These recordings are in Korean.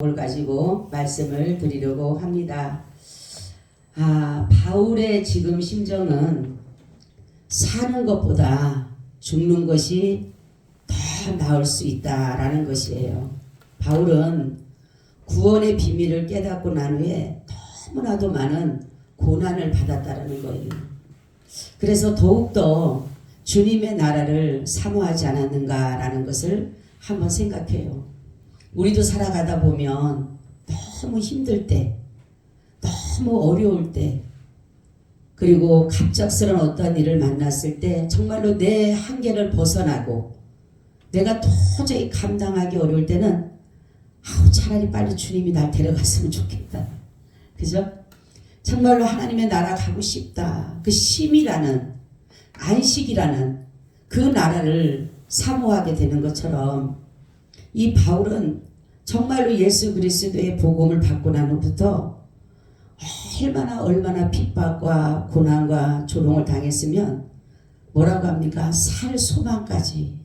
걸 가지고 말씀을 드리려고 합니다. 바울의 지금 심정은 사는 것보다 죽는 것이 더 나을 수 있다라는 것이에요. 바울은 구원의 비밀을 깨닫고 난 후에 너무나도 많은 고난을 받았다라는 거예요. 그래서 더욱더 주님의 나라를 사모하지 않았는가라는 것을 한번 생각해요. 우리도 살아가다 보면 너무 힘들 때, 너무 어려울 때, 그리고 갑작스러운 어떤 일을 만났을 때 정말로 내 한계를 벗어나고 내가 도저히 감당하기 어려울 때는 차라리 빨리 주님이 날 데려갔으면 좋겠다. 그죠? 정말로 하나님의 나라 가고 싶다. 그 쉼이라는, 안식이라는 그 나라를 사모하게 되는 것처럼 이 바울은 정말로 예수 그리스도의 복음을 받고 난 후부터 얼마나 핍박과 고난과 조롱을 당했으면 뭐라고 합니까? 살 소망까지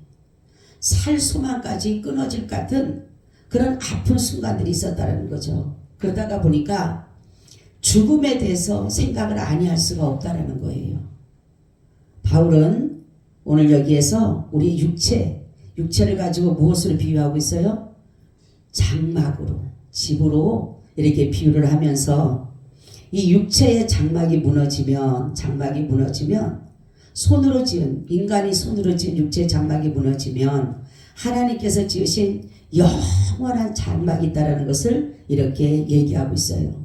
끊어질 것 같은 그런 아픈 순간들이 있었다는 거죠. 그러다가 보니까 죽음에 대해서 생각을 아니할 수가 없다는 거예요. 바울은 오늘 여기에서 우리 육체를 가지고 무엇으로 비유하고 있어요? 장막으로, 집으로 이렇게 비유를 하면서 이 육체의 장막이 무너지면 인간이 손으로 지은 육체의 장막이 무너지면 하나님께서 지으신 영원한 장막이 있다는 것을 이렇게 얘기하고 있어요.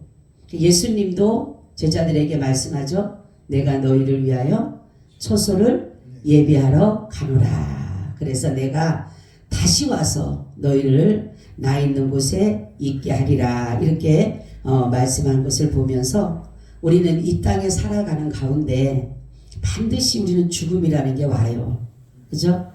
예수님도 제자들에게 말씀하죠. 내가 너희를 위하여 초소를 예비하러 가노라. 그래서 내가 다시 와서 너희를 나 있는 곳에 있게 하리라. 이렇게 말씀한 것을 보면서 우리는 이 땅에 살아가는 가운데 반드시 우리는 죽음이라는 게 와요. 그죠?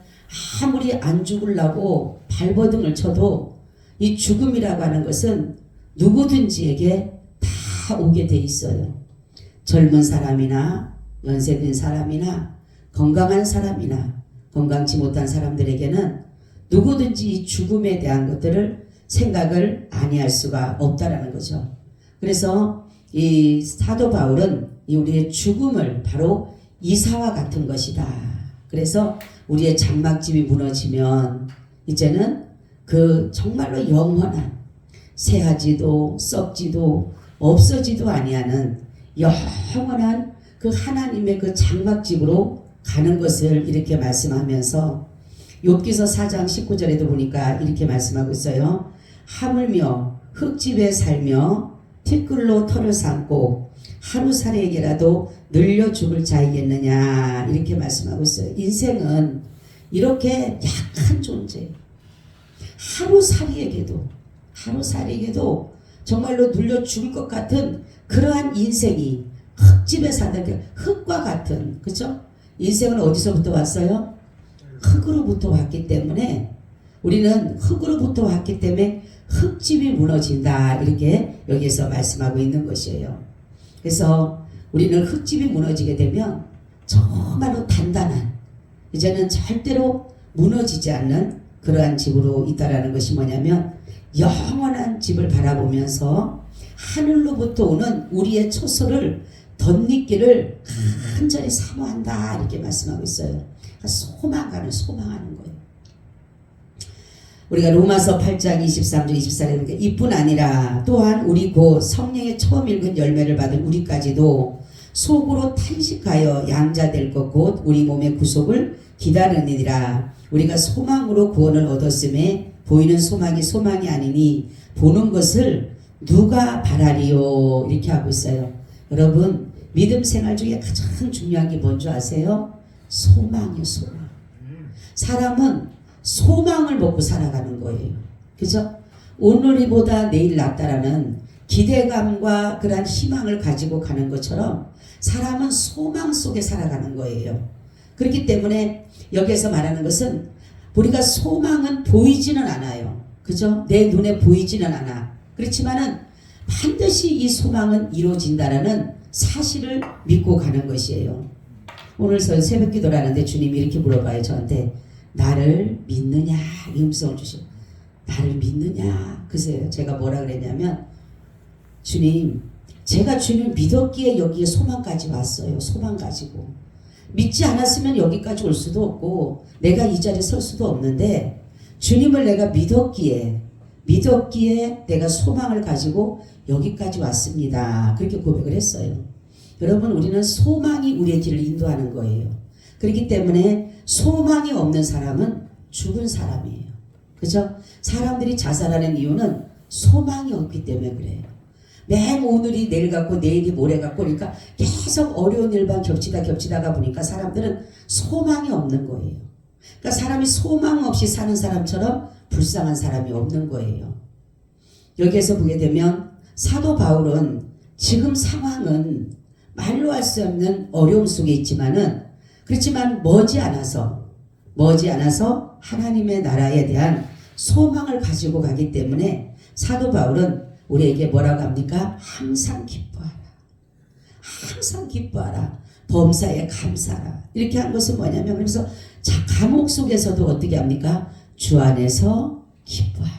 아무리 안 죽으려고 발버둥을 쳐도 이 죽음이라고 하는 것은 누구든지에게 다 오게 돼 있어요. 젊은 사람이나 연세든 사람이나 건강한 사람이나 건강치 못한 사람들에게는 누구든지 이 죽음에 대한 것들을 생각을 아니할 수가 없다라는 거죠. 그래서 이 사도 바울은 우리의 죽음을 바로 이사와 같은 것이다. 그래서 우리의 장막집이 무너지면 이제는 그 정말로 영원한 새하지도 썩지도 없어지도 아니하는 영원한 그 하나님의 그 장막집으로 가는 것을 이렇게 말씀하면서 욥기서 4장 19절에도 보니까 이렇게 말씀하고 있어요. 하물며 흙집에 살며 티끌로 털을 삼고 하루살이에게라도 늘려 죽을 자이겠느냐 이렇게 말씀하고 있어요. 인생은 이렇게 약한 존재, 하루살이에게도 정말로 눌려 죽을 것 같은 그러한 인생이 흙집에 사는 흙과 같은, 그죠? 인생은 어디서부터 왔어요? 흙으로부터 왔기 때문에 우리는 흙으로부터 왔기 때문에 흙집이 무너진다 이렇게 여기에서 말씀하고 있는 것이에요. 그래서 우리는 흙집이 무너지게 되면 정말로 단단한, 이제는 절대로 무너지지 않는 그러한 집으로 있다라는 것이 뭐냐면 영원한 집을 바라보면서 하늘로부터 오는 우리의 초소를 덧입기를 간절히 사모한다 이렇게 말씀하고 있어요. 소망하는 거예요. 우리가 로마서 8장 23절 24절에 이뿐 아니라 또한 우리 곧 성령의 처음 읽은 열매를 받은 우리까지도 속으로 탄식하여 양자될 것 곧 우리 몸의 구속을 기다리느니라. 우리가 소망으로 구원을 얻었음에 보이는 소망이 아니니 보는 것을 누가 바라리요 이렇게 하고 있어요. 여러분 믿음 생활 중에 가장 중요한 게 뭔지 아세요? 소망이요, 소망. 사람은 소망을 먹고 살아가는 거예요. 그죠? 오늘이보다 내일 낫다라는 기대감과 그러한 희망을 가지고 가는 것처럼 사람은 소망 속에 살아가는 거예요. 그렇기 때문에 여기에서 말하는 것은 우리가 소망은 보이지는 않아요. 그죠? 내 눈에 보이지는 않아. 그렇지만은 반드시 이 소망은 이루어진다라는 사실을 믿고 가는 것이에요. 오늘 새벽 기도를 하는데 주님이 이렇게 물어봐요. 저한테 나를 믿느냐 이 음성을 주시고 나를 믿느냐? 글쎄요, 제가 뭐라 그랬냐면, 주님, 제가 주님 믿었기에 여기에 소망까지 왔어요. 소망 가지고. 믿지 않았으면 여기까지 올 수도 없고 내가 이 자리에 설 수도 없는데, 주님을 내가 믿었기에 내가 소망을 가지고 여기까지 왔습니다. 그렇게 고백을 했어요. 여러분, 우리는 소망이 우리의 길을 인도하는 거예요. 그렇기 때문에 소망이 없는 사람은 죽은 사람이에요. 그죠? 사람들이 자살하는 이유는 소망이 없기 때문에 그래요. 매일 오늘이 내일 같고 내일이 모레 같고, 그러니까 계속 어려운 일만 겹치다가 보니까 사람들은 소망이 없는 거예요. 그러니까 사람이 소망 없이 사는 사람처럼 불쌍한 사람이 없는 거예요. 여기에서 보게 되면 사도 바울은 지금 상황은 말로 할 수 없는 어려움 속에 있지만은, 그렇지만 머지않아서 하나님의 나라에 대한 소망을 가지고 가기 때문에 사도 바울은 우리에게 뭐라고 합니까? 항상 기뻐하라. 항상 기뻐하라. 범사에 감사하라. 이렇게 한 것은 뭐냐면, 그래서 감옥 속에서도 어떻게 합니까? 주 안에서 기뻐하라.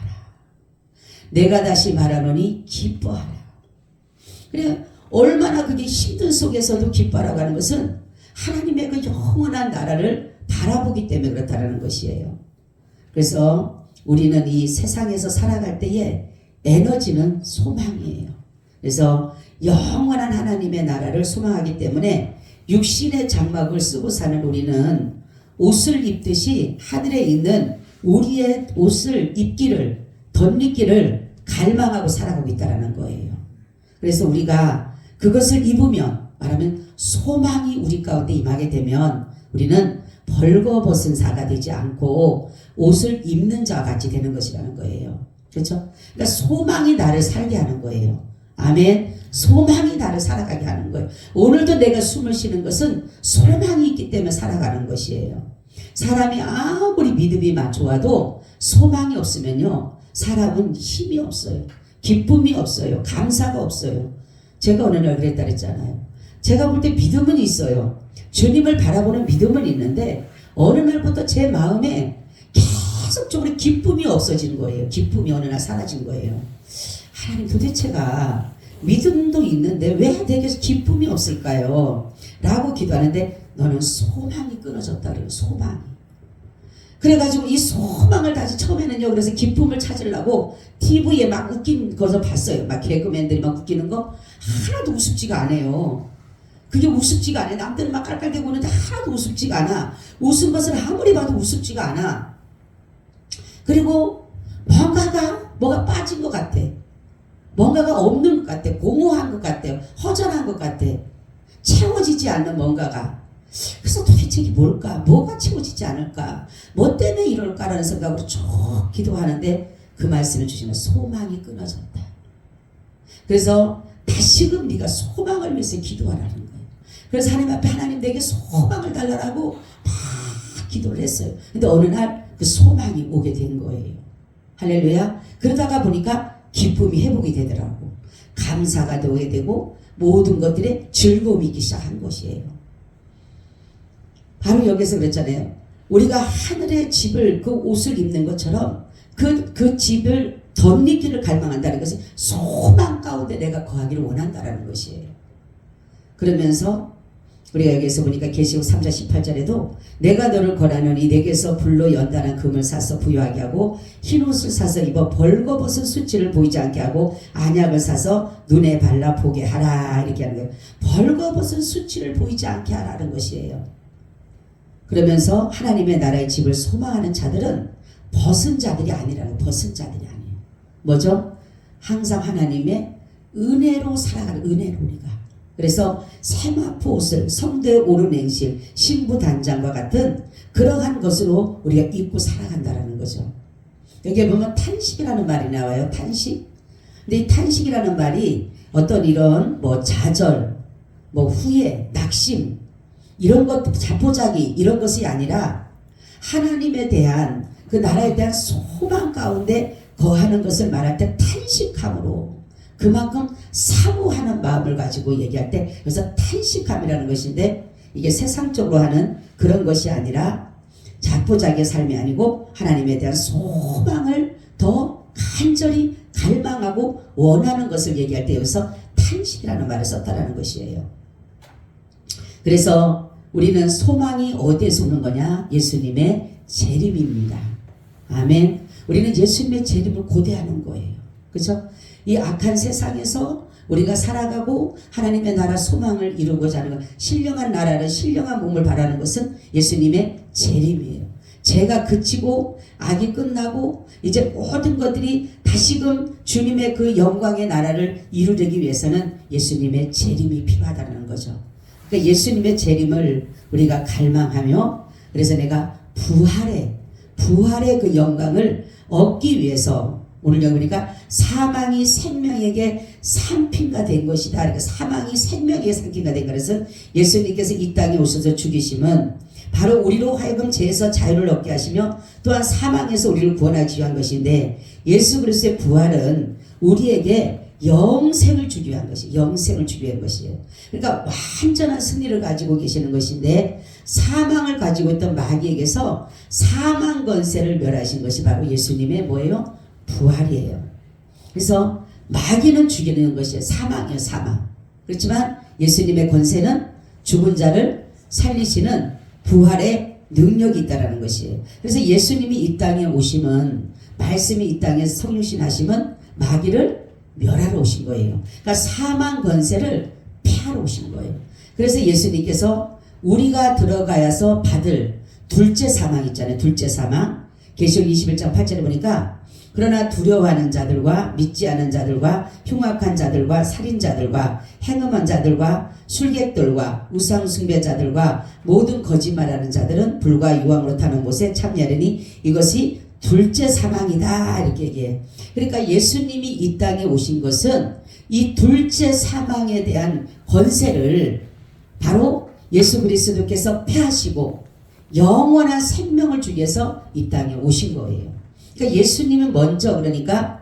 내가 다시 말하노니 기뻐하라. 그래, 얼마나 그게 힘든 속에서도 기뻐하라고 하는 것은 하나님의 그 영원한 나라를 바라보기 때문에 그렇다는 것이에요. 그래서 우리는 이 세상에서 살아갈 때에 에너지는 소망이에요. 그래서 영원한 하나님의 나라를 소망하기 때문에 육신의 장막을 쓰고 사는 우리는 옷을 입듯이 하늘에 있는 우리의 옷을 입기를, 덧입기를 갈망하고 살아가고 있다는 거예요. 그래서 우리가 그것을 입으면, 말하면 소망이 우리 가운데 임하게 되면 우리는 벌거벗은 자가 되지 않고 옷을 입는 자와 같이 되는 것이라는 거예요. 그렇죠? 그러니까 소망이 나를 살게 하는 거예요. 아멘. 소망이 나를 살아가게 하는 거예요. 오늘도 내가 숨을 쉬는 것은 소망이 있기 때문에 살아가는 것이에요. 사람이 아무리 믿음이 좋아도 소망이 없으면요, 사람은 힘이 없어요. 기쁨이 없어요. 감사가 없어요. 제가 어느 날 그랬다 그랬잖아요. 제가 볼 때 믿음은 있어요. 주님을 바라보는 믿음은 있는데 어느 날부터 제 마음에 계속적으로 기쁨이 없어진 거예요. 기쁨이 어느 날 사라진 거예요. 하나님, 도대체가 믿음도 있는데 왜 내게서 기쁨이 없을까요? 라고 기도하는데, 너는 소망이 끊어졌다 그래요. 소망이. 그래가지고 이 소망을 다시 처음에는요, 그래서 기쁨을 찾으려고 TV에 막 웃긴 거서 봤어요. 막 개그맨들이 막 웃기는 거 하나도 우습지가 않아요. 그게 우습지가 않아요. 남들은 막 깔깔대고 오는데 하나도 우습지가 않아. 웃은 것을 아무리 봐도 우습지가 않아. 그리고 뭐가 빠진 것 같아. 뭔가가 없는 것 같아. 공허한 것 같아요. 허전한 것 같아. 채워지지 않는 뭔가가. 그래서 도대체 이게 뭘까? 뭐가 채워지지 않을까? 뭐 때문에 이럴까라는 생각으로 쭉 기도하는데 그 말씀을 주시면 소망이 끊어졌다. 그래서 다시금 네가 소망을 위해서 기도하라는 거예요. 그래서 하나님 앞에, 하나님 내게 소망을 달라고 막 기도를 했어요. 근데 어느 날 그 소망이 오게 된 거예요. 할렐루야. 그러다가 보니까 기쁨이 회복이 되더라고. 감사가 오게 되고 모든 것들에 즐거움이 있기 시작한 것이에요. 바로 여기서 그랬잖아요. 우리가 하늘의 집을, 그 옷을 입는 것처럼 그 집을 덧입기를 갈망한다는 것은 소망 가운데 내가 거하기를 원한다는 것이에요. 그러면서 우리가 여기서 보니까 계시록 3장 18절에도 내가 너를 권하노니 내게서 불로 연단한 금을 사서 부유하게 하고 흰옷을 사서 입어 벌거벗은 수치를 보이지 않게 하고 안약을 사서 눈에 발라 보게 하라, 이렇게 하는 거예요. 벌거벗은 수치를 보이지 않게 하라는 것이에요. 그러면서 하나님의 나라의 집을 소망하는 자들은 벗은 자들이 아니라는, 벗은 자들이 아니에요. 뭐죠? 항상 하나님의 은혜로 살아가는, 은혜로 우리가. 그래서 세마포 옷을 성도의 옳은 행실, 신부 단장과 같은 그러한 것으로 우리가 입고 살아간다라는 거죠. 여기에 보면 탄식이라는 말이 나와요. 탄식. 근데 이 탄식이라는 말이 어떤 이런 좌절, 후회, 낙심, 이런 것, 자포자기, 이런 것이 아니라 하나님에 대한, 그 나라에 대한 소망 가운데 거하는 것을 말할 때 탄식함으로, 그만큼 사모하는 마음을 가지고 얘기할 때, 그래서 탄식함이라는 것인데, 이게 세상적으로 하는 그런 것이 아니라 자포자기의 삶이 아니고 하나님에 대한 소망을 더 간절히 갈망하고 원하는 것을 얘기할 때 여기서 탄식이라는 말을 썼다라는 것이에요. 그래서 우리는 소망이 어디에서 오는 거냐? 예수님의 재림입니다. 아멘. 우리는 예수님의 재림을 고대하는 거예요. 그렇죠? 이 악한 세상에서 우리가 살아가고 하나님의 나라 소망을 이루고자 하는 것, 신령한 나라를 신령한 몸을 바라는 것은 예수님의 재림이에요. 죄가 그치고 악이 끝나고 이제 모든 것들이 다시금 주님의 그 영광의 나라를 이루기 위해서는 예수님의 재림이 필요하다는 거죠. 그러니까 예수님의 재림을 우리가 갈망하며, 그래서 내가 부활의 그 영광을 얻기 위해서 오늘 여기 보니까 사망이 생명에게 상핀가 된 것이다. 그러니까 사망이 생명에게 상핀가 된 것은 예수님께서 이 땅에 오셔서 죽이심은 바로 우리로 하여금 죄에서 자유를 얻게 하시며 또한 사망에서 우리를 구원하기 위한 것인데, 예수 그리스도의 부활은 우리에게 영생을 주기 위한 것이, 영생을 주기 위한 것이에요. 그러니까 완전한 승리를 가지고 계시는 것인데, 사망을 가지고 있던 마귀에게서 사망 권세를 멸하신 것이 바로 예수님의 뭐예요? 부활이에요. 그래서 마귀는 죽이는 것이에요. 사망이에요. 사망. 그렇지만 예수님의 권세는 죽은 자를 살리시는 부활의 능력이 있다라는 것이에요. 그래서 예수님이 이 땅에 오심은, 말씀이 이 땅에 성육신 하심은 마귀를 멸하러 오신 거예요. 그러니까 사망 권세를 폐하러 오신 거예요. 그래서 예수님께서 우리가 들어가야서 받을 둘째 사망 있잖아요. 둘째 사망. 계시록 21장 8절에 보니까 그러나 두려워하는 자들과 믿지 않은 자들과 흉악한 자들과 살인자들과 행음한 자들과 술객들과 우상 숭배자들과 모든 거짓말하는 자들은 불과 유황으로 타는 곳에 참여하리니 이것이 둘째 사망이다, 이렇게 얘기해. 그러니까 예수님이 이 땅에 오신 것은 이 둘째 사망에 대한 권세를 바로 예수 그리스도께서 폐하시고 영원한 생명을 주기 위해서 이 땅에 오신 거예요. 그러니까 예수님은 먼저, 그러니까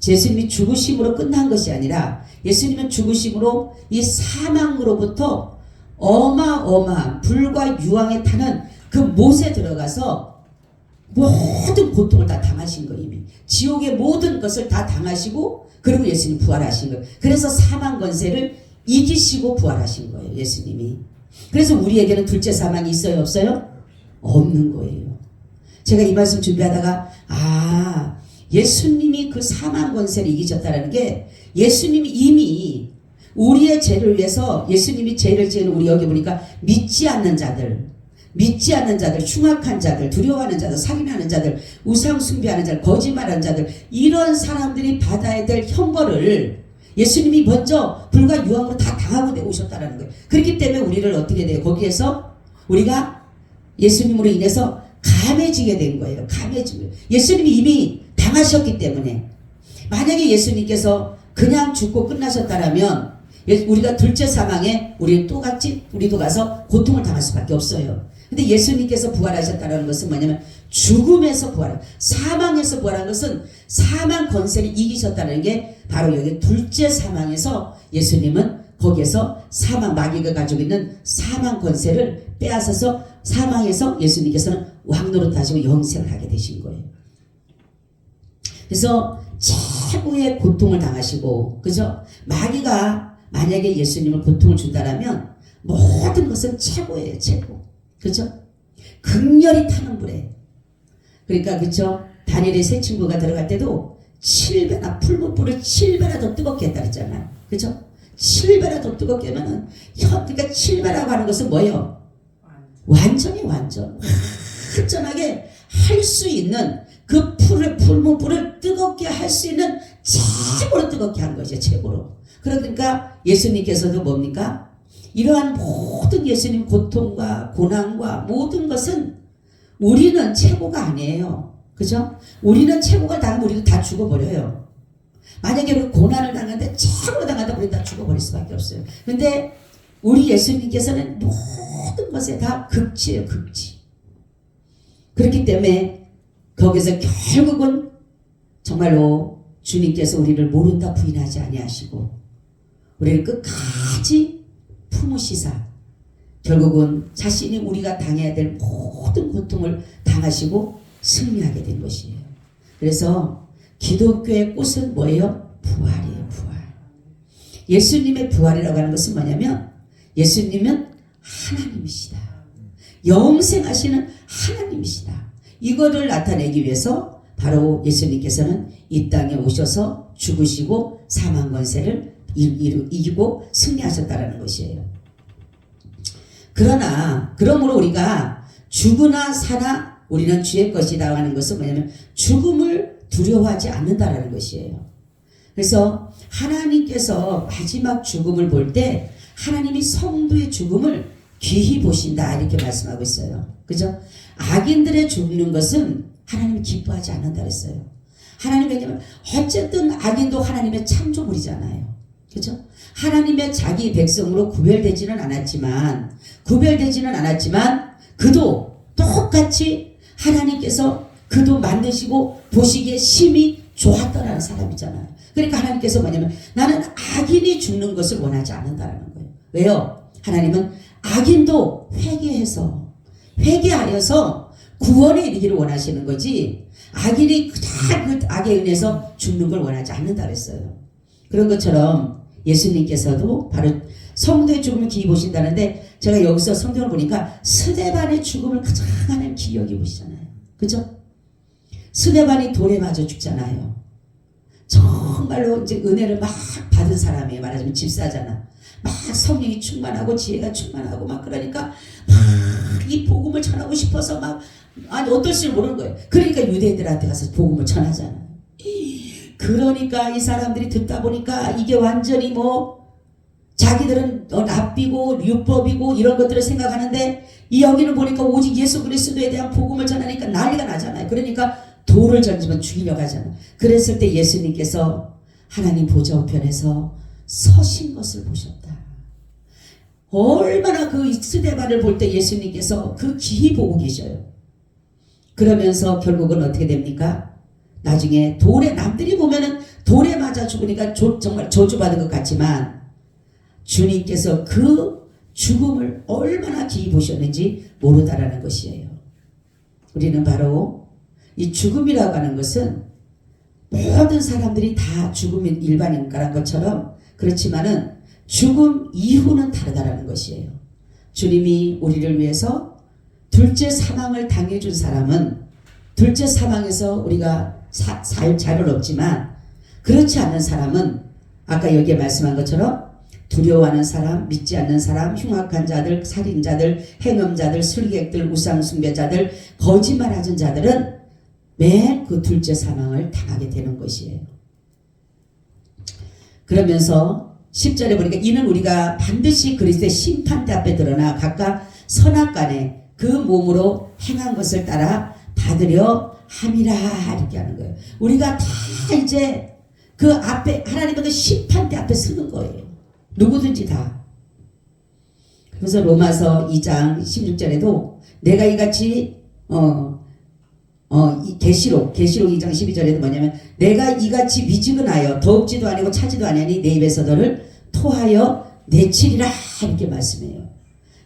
예수님이 죽으심으로 끝난 것이 아니라 예수님은 죽으심으로 이 사망으로부터 어마어마한 불과 유황에 타는 그 못에 들어가서 모든 고통을 다 당하신 거예요. 이미 지옥의 모든 것을 다 당하시고, 그리고 예수님 부활하신 거예요. 그래서 사망 권세를 이기시고 부활하신 거예요. 예수님이. 그래서 우리에게는 둘째 사망이 있어요? 없어요? 없는 거예요. 제가 이 말씀 준비하다가 예수님이 그 사망 권세를 이기셨다는 게, 예수님이 이미 우리의 죄를 위해서, 예수님이 죄를 지은 우리 여기 보니까 믿지 않는 자들, 흉악한 자들, 두려워하는 자들, 살인하는 자들, 우상 숭배하는 자들, 거짓말하는 자들, 이런 사람들이 받아야 될 형벌을 예수님이 먼저 불과 유황으로 다 당하고 오셨다는 거예요. 그렇기 때문에 우리를 어떻게 돼요? 거기에서 우리가 예수님으로 인해서 감해지게 된 거예요. 감해지고. 예수님이 이미 당하셨기 때문에. 만약에 예수님께서 그냥 죽고 끝나셨다라면 우리가 둘째 사망에 우리는 똑같이 우리도 가서 고통을 당할 수밖에 없어요. 근데 예수님께서 부활하셨다는 것은 뭐냐면 죽음에서 부활한, 사망에서 부활한 것은 사망 권세를 이기셨다는 게 바로 여기 둘째 사망에서 예수님은 거기에서 사망, 마귀가 가지고 있는 사망 권세를 빼앗아서 사망에서 예수님께서는 왕노릇 하시고 영생을 하게 되신 거예요. 그래서 최고의 고통을 당하시고, 그죠? 마귀가 만약에 예수님을 고통을 준다라면 모든 것은 최고예요. 최고. 그죠? 극렬히 타는 불에. 그러니까 그죠? 다니엘의 세 친구가 들어갈 때도 7배나, 풀무불을 7배나 더 뜨겁게 했다 그랬잖아요. 그죠? 7배나 더 뜨겁게 하면은, 그러니까 7배라고 하는 것은 뭐예요? 완전히 완전하게 할 수 있는 그 풀무불을 뜨겁게 할 수 있는 최고로 뜨겁게 한 것이죠. 최고로. 그러니까 예수님께서도 뭡니까? 이러한 모든 예수님 고통과 고난과 모든 것은 우리는 최고가 아니에요. 그죠? 우리는 최고가 당하면 우리도 다 죽어버려요. 만약에 우리 고난을 당하는데 최고로 당하다 우리 다 죽어버릴 수밖에 없어요. 근데 우리 예수님께서는 모든 것에 다 극치예요. 극치. 그렇기 때문에 거기서 결국은 정말로 주님께서 우리를 모른다 부인하지 아니하시고 우리를 끝까지 품으시사 결국은 자신이 우리가 당해야 될 모든 고통을 당하시고 승리하게 된 것이에요. 그래서 기독교의 꽃은 뭐예요? 부활이에요. 부활. 예수님의 부활이라고 하는 것은 뭐냐면 예수님은 하나님이시다. 영생하시는 하나님이시다. 이거를 나타내기 위해서 바로 예수님께서는 이 땅에 오셔서 죽으시고 사망 권세를 이기고 승리하셨다라는 것이에요. 그러므로 우리가 죽으나 사나 우리는 주의 것이다 하는 것은 뭐냐면 죽음을 두려워하지 않는다라는 것이에요. 그래서 하나님께서 마지막 죽음을 볼 때 하나님이 성도의 죽음을 귀히 보신다 이렇게 말씀하고 있어요. 그죠? 악인들의 죽는 것은 하나님이 기뻐하지 않는다 그랬어요. 하나님 왜냐면 어쨌든 악인도 하나님의 창조물이잖아요. 그죠? 하나님의 자기 백성으로 구별되지는 않았지만 그도 똑같이 하나님께서 그도 만드시고 보시기에 심히 좋았다라는 사람이잖아요. 그러니까 하나님께서 뭐냐면 나는 악인이 죽는 것을 원하지 않는다라는 거예요. 왜요? 하나님은 악인도 회개하여서 구원에 이르기를 원하시는 거지 악인이 다 그 악에 은해서 죽는 걸 원하지 않는다 그랬어요. 그런 것처럼 예수님께서도 바로 성도의 죽음을 기이 보신다는데 제가 여기서 성경을 보니까 스데반의 죽음을 가장 하나님 기이 여기 보시잖아요. 그죠? 스데반이 돌에 맞아 죽잖아요. 정말로 이제 은혜를 막 받은 사람이에요. 말하자면 집사잖아. 막 성령이 충만하고 지혜가 충만하고 막 그러니까 막 이 복음을 전하고 싶어서 막 아니 어떨지 모르는 거예요. 그러니까 유대인들한테 가서 복음을 전하잖아요. 그러니까 이 사람들이 듣다 보니까 이게 완전히 뭐 자기들은 랍비고 율법이고 이런 것들을 생각하는데 이 여기는 보니까 오직 예수 그리스도에 대한 복음을 전하니까 난리가 나잖아요. 그러니까 돌을 던지면 죽이려고 하잖아요. 그랬을 때 예수님께서 하나님 보좌 우편에서 서신 것을 보셨다. 얼마나 그 스데반을 볼 때 예수님께서 그 기히 보고 계셔요. 그러면서 결국은 어떻게 됩니까? 나중에 남들이 보면은 돌에 맞아 죽으니까 정말 저주받은 것 같지만 주님께서 그 죽음을 얼마나 기히 보셨는지 모르다라는 것이에요. 우리는 바로 이 죽음이라고 하는 것은 모든 사람들이 다 죽음이 일반인가란 것처럼 그렇지만은 죽음 이후는 다르다라는 것이에요. 주님이 우리를 위해서 둘째 사망을 당해준 사람은 둘째 사망에서 우리가 살 자를 없지만 그렇지 않은 사람은 아까 여기에 말씀한 것처럼 두려워하는 사람, 믿지 않는 사람, 흉악한 자들, 살인자들, 행음자들, 술객들, 우상숭배자들, 거짓말하는 자들은 매일 그 둘째 사망을 당하게 되는 것이에요. 그러면서 10절에 보니까 이는 우리가 반드시 그리스도의 심판대 앞에 드러나 각각 선악간에 그 몸으로 행한 것을 따라 받으려 함이라 이렇게 하는 거예요. 우리가 다 이제 그 앞에 하나님의 그 심판대 앞에 서는 거예요. 누구든지 다. 그래서 로마서 2장 16절에도 내가 이같이 계시록 2장 12절에도 뭐냐면 내가 이같이 미지근하여 더욱지도 아니고 차지도 아니하니 내 입에서 너를 토하여 내치리라 이렇게 말씀해요.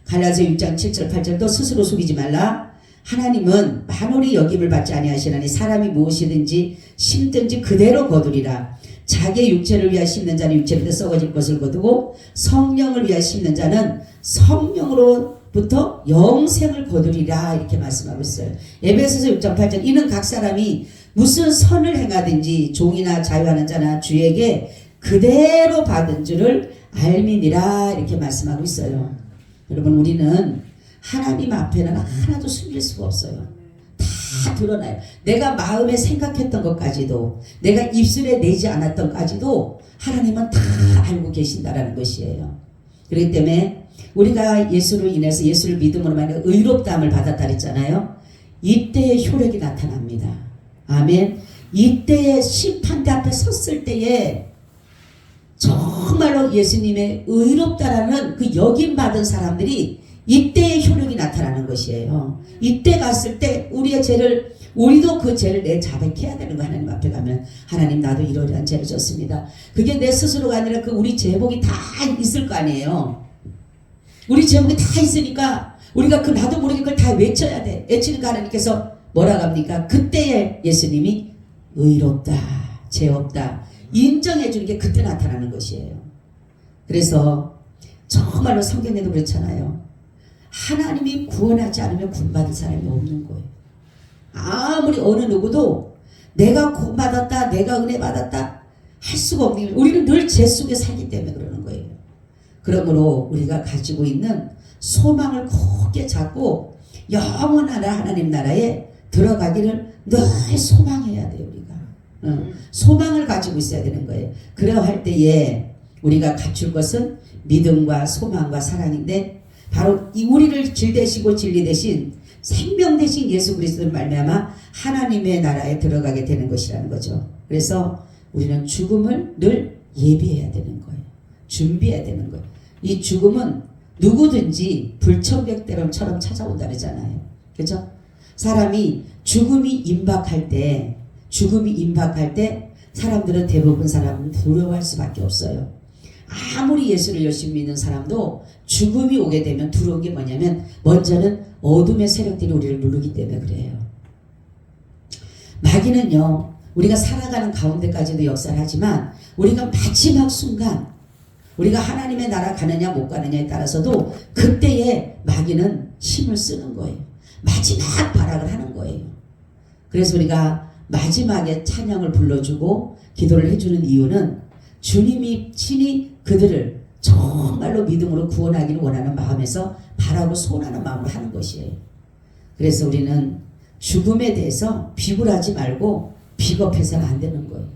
갈라디아 6장 7절 8절도 스스로 속이지 말라. 하나님은 만홀이 여김을 받지 아니하시나니 사람이 무엇이든지 심든지 그대로 거두리라. 자기의 육체를 위하여 심는 자는 육체로 썩어질 것을 거두고 성령을 위하여 심는 자는 성령으로부터 영생을 거두리라 이렇게 말씀하고 있어요. 에베소서 6장 8절 이는 각 사람이 무슨 선을 행하든지 종이나 자유하는 자나 주에게 그대로 받은 줄을 알미니라 이렇게 말씀하고 있어요. 여러분 우리는 하나님 앞에는 하나도 숨길 수가 없어요. 다 드러나요. 내가 마음에 생각했던 것까지도 내가 입술에 내지 않았던 것까지도 하나님은 다 알고 계신다라는 것이에요. 그렇기 때문에 우리가 예수로 인해서 예수를 믿음으로 만약 의롭다함을 받았다 그랬잖아요. 이때의 효력이 나타납니다. 아멘. 이때의 심판대 앞에 섰을 때에 정말로 예수님의 의롭다라는 그 여김받은 사람들이 이때의 효력이 나타나는 것이에요. 이때 갔을 때 우리의 죄를 우리도 그 죄를 내 자백해야 되는 거 하나님 앞에 가면 하나님 나도 이러이러한 죄를 졌습니다. 그게 내 스스로가 아니라 그 우리 제복이 다 있을 거 아니에요. 우리 제목이 다 있으니까 우리가 그 나도 모르게 그걸 다 외쳐야 돼. 외치니까 하나님께서 뭐라고 합니까? 그때에 예수님이 의롭다, 죄 없다 인정해 주는 게 그때 나타나는 것이에요. 그래서 정말로 성경에도 그렇잖아요. 하나님이 구원하지 않으면 구원받을 사람이 없는 거예요. 아무리 어느 누구도 내가 구원받았다, 내가 은혜 받았다 할 수가 없는 거예요. 우리는 늘 죄 속에 살기 때문에 그러는 거예요. 그러므로 우리가 가지고 있는 소망을 굳게 잡고 영원한 하나님 나라에 들어가기를 늘 소망해야 돼요. 우리가 소망을 가지고 있어야 되는 거예요. 그러할 때에 우리가 갖출 것은 믿음과 소망과 사랑인데 바로 이 우리를 길 되시고 진리 되신 생명 되신 예수 그리스도를 말미암아 하나님의 나라에 들어가게 되는 것이라는 거죠. 그래서 우리는 죽음을 늘 예비해야 되는 거예요. 준비해야 되는 거예요. 이 죽음은 누구든지 불청객처럼 찾아온다 그러잖아요. 그렇죠? 사람이 죽음이 임박할 때 사람들은 대부분 사람은 두려워할 수밖에 없어요. 아무리 예수를 열심히 믿는 사람도 죽음이 오게 되면 두려운 게 뭐냐면 먼저는 어둠의 세력들이 우리를 누르기 때문에 그래요. 마귀는요, 우리가 살아가는 가운데까지도 역사를 하지만 우리가 마지막 순간 우리가 하나님의 나라 가느냐 못 가느냐에 따라서도 그때에 마귀는 힘을 쓰는 거예요. 마지막 발악을 하는 거예요. 그래서 우리가 마지막에 찬양을 불러주고 기도를 해주는 이유는 주님이 친히 그들을 정말로 믿음으로 구원하기를 원하는 마음에서 바라고 소원하는 마음으로 하는 것이에요. 그래서 우리는 죽음에 대해서 비굴하지 말고 비겁해서는 안 되는 거예요.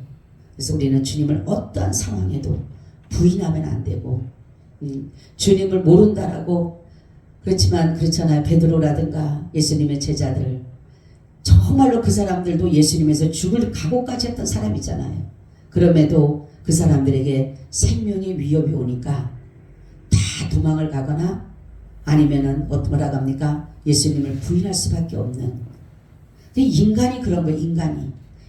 그래서 우리는 주님을 어떠한 상황에도 부인하면 안 되고 주님을 모른다라고 그렇지만 그렇잖아요. 베드로라든가 예수님의 제자들 정말로 그 사람들도 예수님에서 죽을 각오까지 했던 사람이잖아요. 그럼에도 그 사람들에게 생명의 위협이 오니까 다 도망을 가거나 아니면은 뭐라 합니까? 예수님을 부인할 수밖에 없는. 인간이 그런 거예요.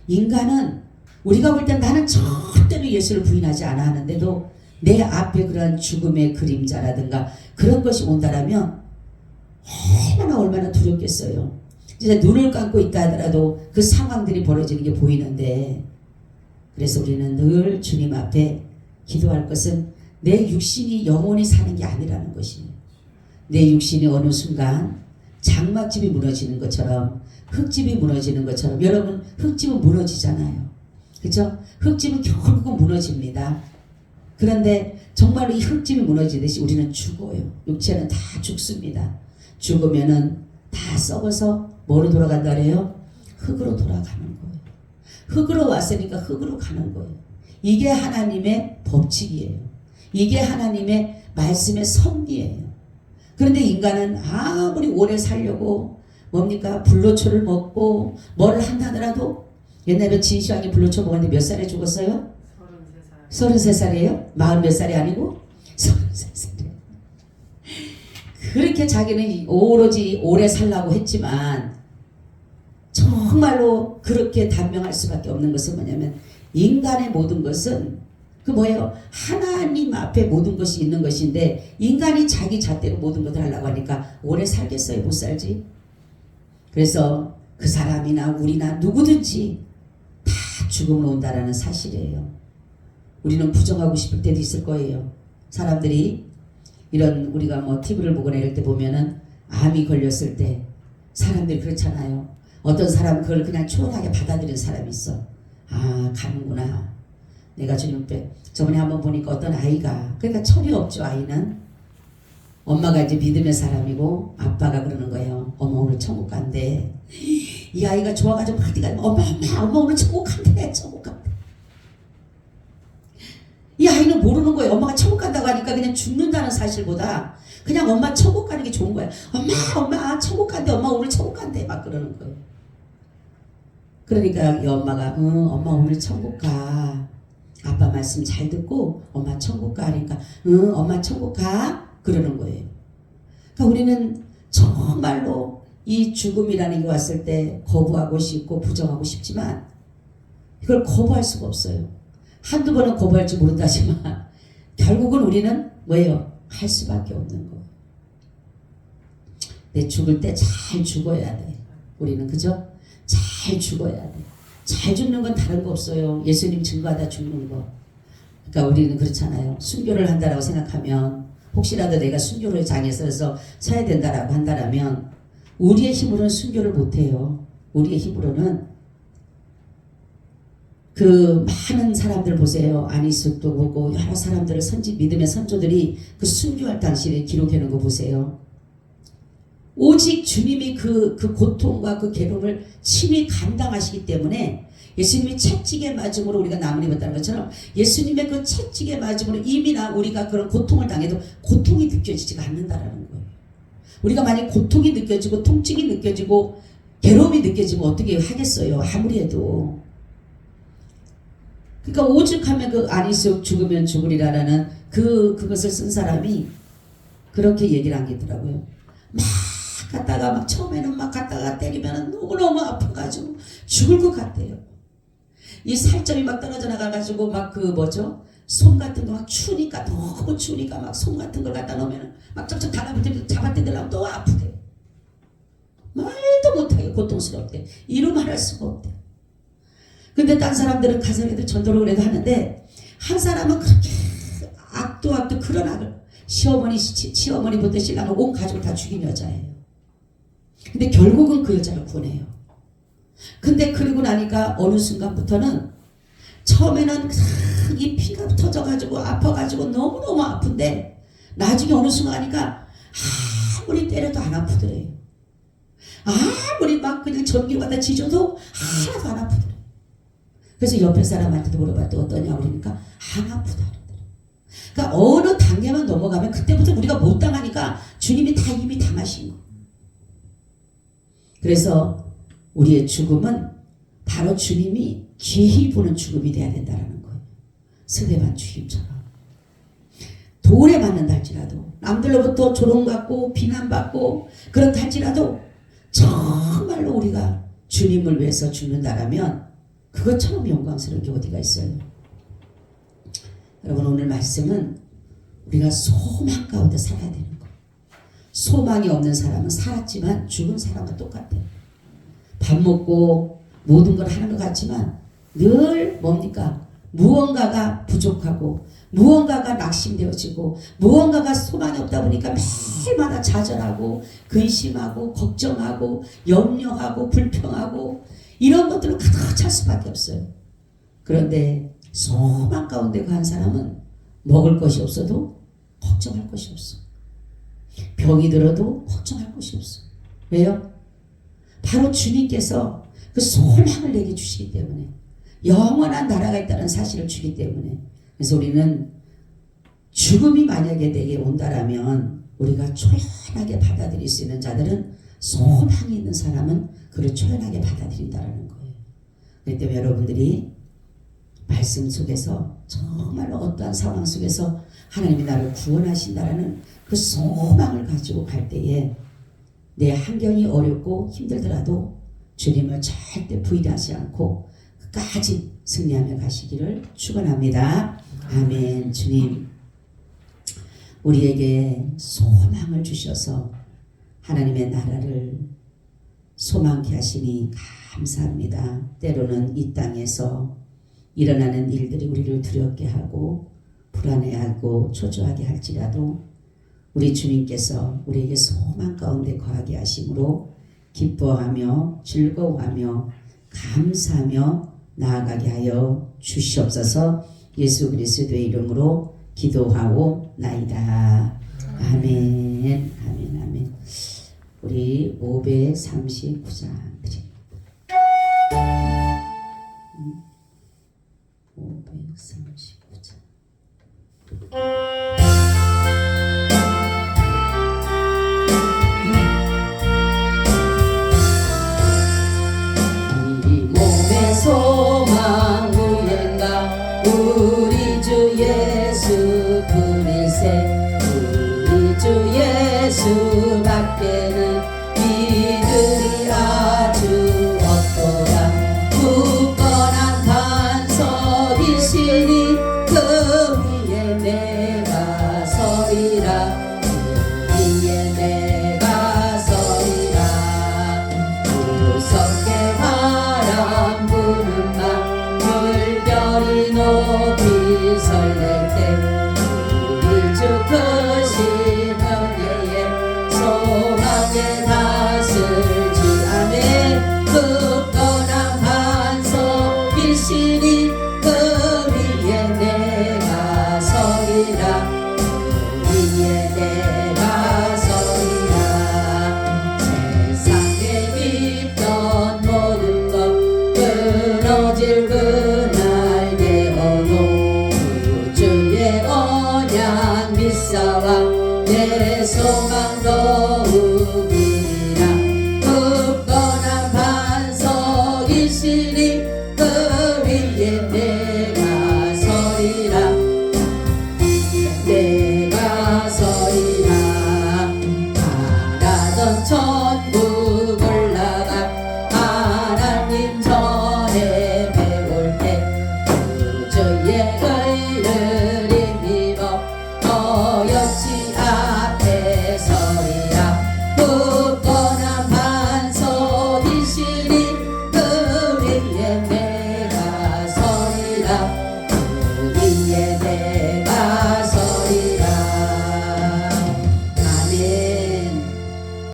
인간은 우리가 볼 땐 나는 절대로 예수를 부인하지 않아 하는데도 내 앞에 그런 죽음의 그림자라든가 그런 것이 온다라면 얼마나 두렵겠어요. 진짜 눈을 감고 있다 하더라도 그 상황들이 벌어지는 게 보이는데 그래서 우리는 늘 주님 앞에 기도할 것은 내 육신이 영원히 사는 게 아니라는 것이에요. 내 육신이 어느 순간 장막집이 무너지는 것처럼 흙집이 무너지는 것처럼 여러분 흙집은 무너지잖아요. 그렇죠? 흙집은 결국은 무너집니다. 그런데 정말로 이 흙집이 무너지듯이 우리는 죽어요. 육체는 다 죽습니다. 죽으면은 다 썩어서 뭐로 돌아간다 그래요? 흙으로 돌아가는 거예요. 흙으로 왔으니까 흙으로 가는 거예요. 이게 하나님의 법칙이에요. 이게 하나님의 말씀의 섭리예요. 그런데 인간은 아무리 오래 살려고 뭡니까? 불로초를 먹고 뭐를 한다더라도 옛날에 진시황이 불로초 먹었는데 몇 살에 죽었어요? 33살이에요? 40 몇 살이 아니고 33살이에요. 그렇게 자기는 오로지 오래 살라고 했지만 정말로 그렇게 단명할 수밖에 없는 것은 뭐냐면 인간의 모든 것은 그 뭐예요? 하나님 앞에 모든 것이 있는 것인데 인간이 자기 잣대로 모든 것을 하려고 하니까 오래 살겠어요? 못 살지? 그래서 그 사람이나 우리나 누구든지 다 죽음을 온다라는 사실이에요. 우리는 부정하고 싶을 때도 있을 거예요. 사람들이 이런 우리가 뭐 TV를 보거나 이럴 때 보면은 암이 걸렸을 때 사람들이 그렇잖아요. 어떤 사람은 그걸 그냥 초원하게 받아들이는 사람이 있어. 아, 가는구나. 내가 주님 앞에 저번에 한번 보니까 어떤 아이가 그러니까 철이 없죠. 아이는 엄마가 이제 믿음의 사람이고 아빠가 그러는 거예요. 엄마 오늘 천국 간대. 이 아이가 좋아가지고 막 어디 가면 엄마 오늘 천국 간대. 천국 간대. 이 아이는 모르는 거예요. 엄마가 천국 간다고 하니까 그냥 죽는다는 사실보다 그냥 엄마 천국 가는 게 좋은 거예요. 엄마 천국 간대. 엄마 오늘 천국 간대. 막 그러는 거예요. 그러니까 이 엄마가 엄마 오늘 천국 가. 아빠 말씀 잘 듣고 엄마 천국 가. 그러니까 엄마 천국 가. 그러는 거예요. 그러니까 우리는 정말로 이 죽음이라는 게 왔을 때 거부하고 싶고 부정하고 싶지만 이걸 거부할 수가 없어요. 한두 번은 거부할지 모른다지만 결국은 우리는 뭐예요? 할 수밖에 없는 거예요. 내 죽을 때 잘 죽어야 돼. 우리는 그죠? 잘 죽어야 돼. 잘 죽는 건 다른 거 없어요. 예수님 증거하다 죽는 거. 그러니까 우리는 그렇잖아요. 순교를 한다라고 생각하면 혹시라도 내가 순교를 장에 서서 서야 된다라고 한다라면 우리의 힘으로는 순교를 못해요. 우리의 힘으로는 그 많은 사람들 보세요. 안희숙도 보고 여러 사람들을 믿음의 선조들이 그 순교할 당시에 기록해놓은 거 보세요. 오직 주님이 그 고통과 그 괴로움을 친히 감당하시기 때문에 예수님이 채찍에 맞음으로 우리가 남을 입었다는 것처럼 예수님의 그 채찍에 맞음으로 이미나 우리가 그런 고통을 당해도 고통이 느껴지지가 않는다라는 거예요. 우리가 만약 고통이 느껴지고 통증이 느껴지고 괴로움이 느껴지면 어떻게 하겠어요? 아무리 해도. 그러니까 오죽하면 그 안희숙 죽으면 죽으리라라는 그것을 쓴 사람이 그렇게 얘기를 한 게 있더라고요. 막 갔다가 막 처음에는 막 갔다가 때리면 너무너무 아파가지고 죽을 것 같대요. 이 살점이 막 떨어져 나가가지고 막 그 뭐죠? 솜 같은 거 막 추우니까 너무 추우니까 막 솜 같은 걸 갖다 놓으면 막 쩍쩍 달라붙으면 잡아떼들라면 또 아프대. 말도 못하게 고통스럽대. 이루 말할 수가 없대. 근데 딴 사람들은 가서라도 전도를 그래도 하는데 한 사람은 그렇게 악도 그런 악을 시어머니부터 신랑을 온 가족을 다 죽인 여자예요. 근데 결국은 그 여자를 구원해요. 근데 그러고 나니까 어느 순간부터는 처음에는 이 피가 터져가지고 아파가지고 너무너무 아픈데 나중에 어느 순간 하니까 아무리 때려도 안 아프더래요. 아무리 막 그냥 전기로 갖다 지져도 하나도 안 아프더래요. 그래서 옆에 사람한테도 물어봤더니 어떠냐 그러니까 안 아프다. 그러니까 어느 단계만 넘어가면 그때부터 우리가 못 당하니까 주님이 다 이미 당하신 거예요. 그래서 우리의 죽음은 바로 주님이 귀히 보는 죽음이 돼야 된다는 거예요. 스데반 주님처럼. 돌에 맞는다 할지라도 남들로부터 조롱받고 비난받고 그렇다 할지라도 정말로 우리가 주님을 위해서 죽는다라면 그것처럼 영광스러운 게 어디가 있어요. 여러분 오늘 말씀은 우리가 소망 가운데 살아야 되는 거예요. 소망이 없는 사람은 살았지만 죽은 사람과 똑같아요. 밥 먹고 모든 걸 하는 것 같지만 늘 뭡니까? 무언가가 부족하고 무언가가 낙심되어지고 무언가가 소망이 없다 보니까 매일마다 좌절하고 근심하고 걱정하고 염려하고 불평하고 이런 것들로 가득 찰 수밖에 없어요. 그런데 소망 가운데 간 사람은 먹을 것이 없어도 걱정할 것이 없어. 병이 들어도 걱정할 것이 없어. 왜요? 바로 주님께서 그 소망을 내게 주시기 때문에 영원한 나라가 있다는 사실을 주기 때문에 그래서 우리는 죽음이 만약에 내게 온다라면 우리가 초연하게 받아들일 수 있는 자들은 소망이 있는 사람은 그를 초연하게 받아들인다는 거예요. 그렇기 때문에 여러분들이 말씀 속에서 정말로 어떠한 상황 속에서 하나님이 나를 구원하신다라는 그 소망을 가지고 갈 때에 내 환경이 어렵고 힘들더라도 주님을 절대 부인하지 않고 끝까지 승리하며 가시기를 축원합니다. 아멘. 주님 우리에게 소망을 주셔서 하나님의 나라를 소망케 하시니 감사합니다. 때로는 이 땅에서 일어나는 일들이 우리를 두렵게 하고 불안해하고 초조하게 할지라도 우리 주님께서 우리에게 소망 가운데 거하게 하심으로 기뻐하며 즐거워하며 감사하며 나아가게 하여 주시옵소서. 예수 그리스도의 이름으로 기도하고 나이다. 아멘. 아멘. 아멘. 우리 539장 드립니다. 539장. 이 몸의 소망 무언가 우리 주 예수 그리스도 우리 주 예수밖에는